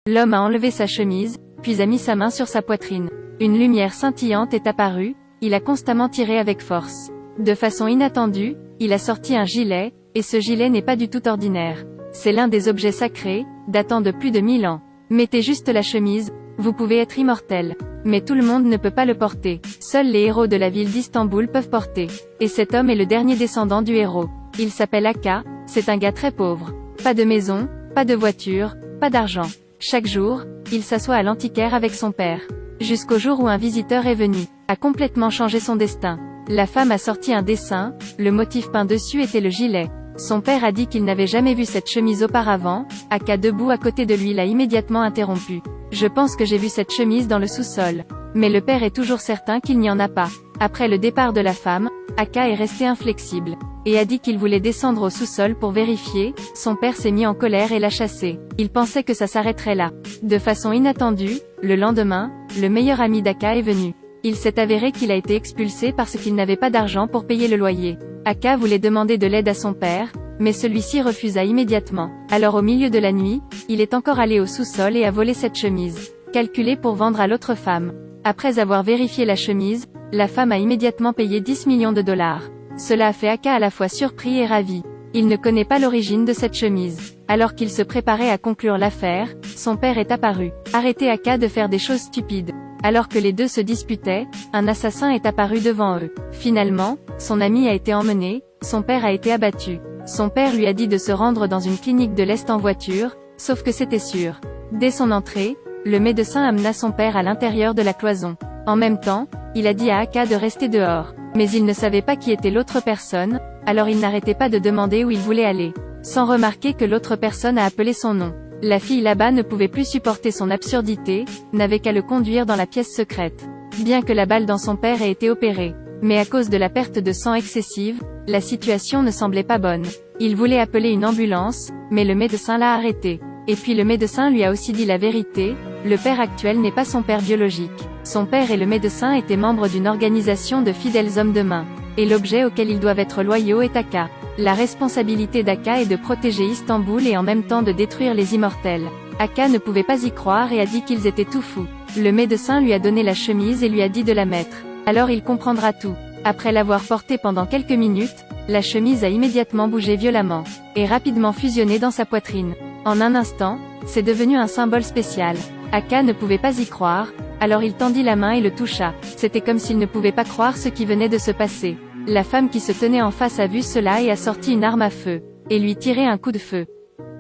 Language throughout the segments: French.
L'homme a enlevé sa chemise, puis a mis sa main sur sa poitrine. Une lumière scintillante est apparue, il a constamment tiré avec force. De façon inattendue, il a sorti un gilet, et ce gilet n'est pas du tout ordinaire. C'est l'un des objets sacrés, datant de plus de 1000 ans. Mettez juste la chemise, vous pouvez être immortel. Mais tout le monde ne peut pas le porter. Seuls les héros de la ville d'Istanbul peuvent porter. Et cet homme est le dernier descendant du héros. Il s'appelle Aka, c'est un gars très pauvre. Pas de maison, pas de voiture, pas d'argent. Chaque jour, il s'assoit à l'antiquaire avec son père. Jusqu'au jour où un visiteur est venu, a complètement changé son destin. La femme a sorti un dessin, le motif peint dessus était le gilet. Son père a dit qu'il n'avait jamais vu cette chemise auparavant, Aka debout à côté de lui l'a immédiatement interrompu. Je pense que j'ai vu cette chemise dans le sous-sol. Mais le père est toujours certain qu'il n'y en a pas. Après le départ de la femme, Aka est resté inflexible. Et a dit qu'il voulait descendre au sous-sol pour vérifier, son père s'est mis en colère et l'a chassé. Il pensait que ça s'arrêterait là. De façon inattendue, le lendemain, le meilleur ami d'Aka est venu. Il s'est avéré qu'il a été expulsé parce qu'il n'avait pas d'argent pour payer le loyer. Aka voulait demander de l'aide à son père, mais celui-ci refusa immédiatement. Alors au milieu de la nuit, il est encore allé au sous-sol et a volé cette chemise, calculée pour vendre à l'autre femme. Après avoir vérifié la chemise, la femme a immédiatement payé 10 millions de dollars. Cela a fait Aka à la fois surpris et ravi. Il ne connaît pas l'origine de cette chemise. Alors qu'il se préparait à conclure l'affaire, son père est apparu. Arrêtez Aka de faire des choses stupides. Alors que les deux se disputaient, un assassin est apparu devant eux. Finalement, son ami a été emmené, son père a été abattu. Son père lui a dit de se rendre dans une clinique de l'Est en voiture, sauf que c'était sûr. Dès son entrée, le médecin amena son père à l'intérieur de la cloison. En même temps, il a dit à Aka de rester dehors. Mais il ne savait pas qui était l'autre personne, alors il n'arrêtait pas de demander où il voulait aller, sans remarquer que l'autre personne a appelé son nom. La fille là-bas ne pouvait plus supporter son absurdité, n'avait qu'à le conduire dans la pièce secrète. Bien que la balle dans son père ait été opérée. Mais à cause de la perte de sang excessive, la situation ne semblait pas bonne. Il voulait appeler une ambulance, mais le médecin l'a arrêté. Et puis le médecin lui a aussi dit la vérité, le père actuel n'est pas son père biologique. Son père et le médecin étaient membres d'une organisation de fidèles hommes de main. Et l'objet auquel ils doivent être loyaux est Aka. La responsabilité d'Aka est de protéger Istanbul et en même temps de détruire les immortels. Aka ne pouvait pas y croire et a dit qu'ils étaient tout fous. Le médecin lui a donné la chemise et lui a dit de la mettre. Alors il comprendra tout. Après l'avoir portée pendant quelques minutes, la chemise a immédiatement bougé violemment, et rapidement fusionné dans sa poitrine. En un instant, c'est devenu un symbole spécial. Aka ne pouvait pas y croire, alors il tendit la main et le toucha. C'était comme s'il ne pouvait pas croire ce qui venait de se passer. La femme qui se tenait en face a vu cela et a sorti une arme à feu, et lui tiré un coup de feu.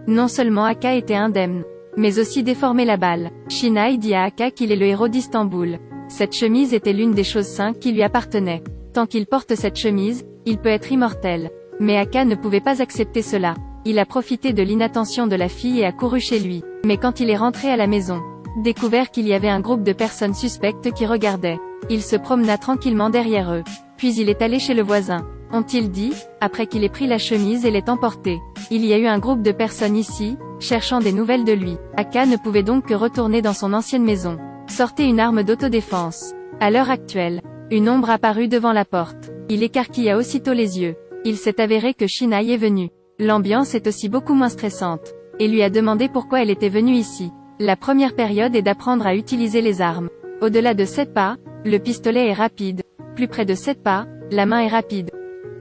Non seulement Aka était indemne, mais aussi déformé la balle. Şinay dit à Aka qu'il est le héros d'Istanbul. Cette chemise était l'une des choses 5 qui lui appartenaient. Tant qu'il porte cette chemise, il peut être immortel. Mais Aka ne pouvait pas accepter cela. Il a profité de l'inattention de la fille et a couru chez lui. Mais quand il est rentré à la maison, découvert qu'il y avait un groupe de personnes suspectes qui regardaient. Il se promena tranquillement derrière eux. Puis il est allé chez le voisin. Ont-ils dit, après qu'il ait pris la chemise et l'ait emportée. Il y a eu un groupe de personnes ici, cherchant des nouvelles de lui. Aka ne pouvait donc que retourner dans son ancienne maison. Sortez une arme d'autodéfense. À l'heure actuelle, une ombre apparut devant la porte. Il écarquilla aussitôt les yeux. Il s'est avéré que Şinay est venue. L'ambiance est aussi beaucoup moins stressante. Et lui a demandé pourquoi elle était venue ici. La première période est d'apprendre à utiliser les armes. Au-delà de 7 pas, le pistolet est rapide. Plus près de 7 pas, la main est rapide.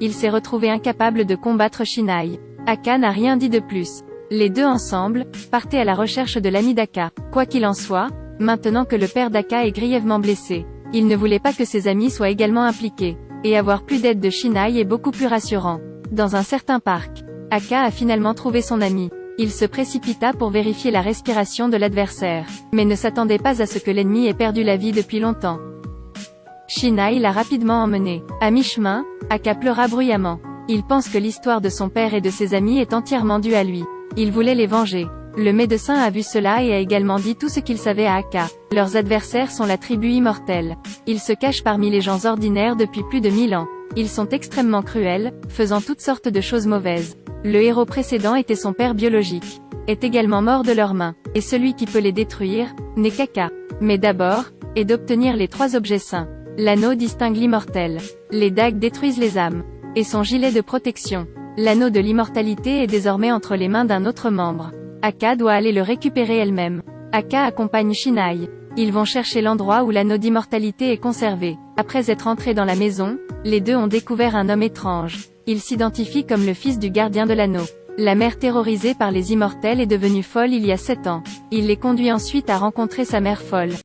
Il s'est retrouvé incapable de combattre Şinay. Aka n'a rien dit de plus. Les deux ensemble, partaient à la recherche de l'ami d'Aka. Quoi qu'il en soit, maintenant que le père d'Aka est grièvement blessé, il ne voulait pas que ses amis soient également impliqués. Et avoir plus d'aide de Şinay est beaucoup plus rassurant. Dans un certain parc, Aka a finalement trouvé son ami. Il se précipita pour vérifier la respiration de l'adversaire, mais ne s'attendait pas à ce que l'ennemi ait perdu la vie depuis longtemps. Şinay l'a rapidement emmené. À mi-chemin, Aka pleura bruyamment. Il pense que l'histoire de son père et de ses amis est entièrement due à lui. Il voulait les venger. Le médecin a vu cela et a également dit tout ce qu'il savait à Aka. Leurs adversaires sont la tribu immortelle. Ils se cachent parmi les gens ordinaires depuis plus de 1000 ans. Ils sont extrêmement cruels, faisant toutes sortes de choses mauvaises. Le héros précédent était son père biologique, est également mort de leurs mains, et celui qui peut les détruire, n'est qu'Aka. Mais d'abord, est d'obtenir les 3 objets saints. L'anneau distingue l'immortel. Les dagues détruisent les âmes. Et son gilet de protection. L'anneau de l'immortalité est désormais entre les mains d'un autre membre. Aka doit aller le récupérer elle-même. Akka accompagne Shinai. Ils vont chercher l'endroit où l'anneau d'immortalité est conservé. Après être entrés dans la maison, les deux ont découvert un homme étrange. Il s'identifie comme le fils du gardien de l'anneau. La mère terrorisée par les immortels est devenue folle il y a 7 ans. Il les conduit ensuite à rencontrer sa mère folle.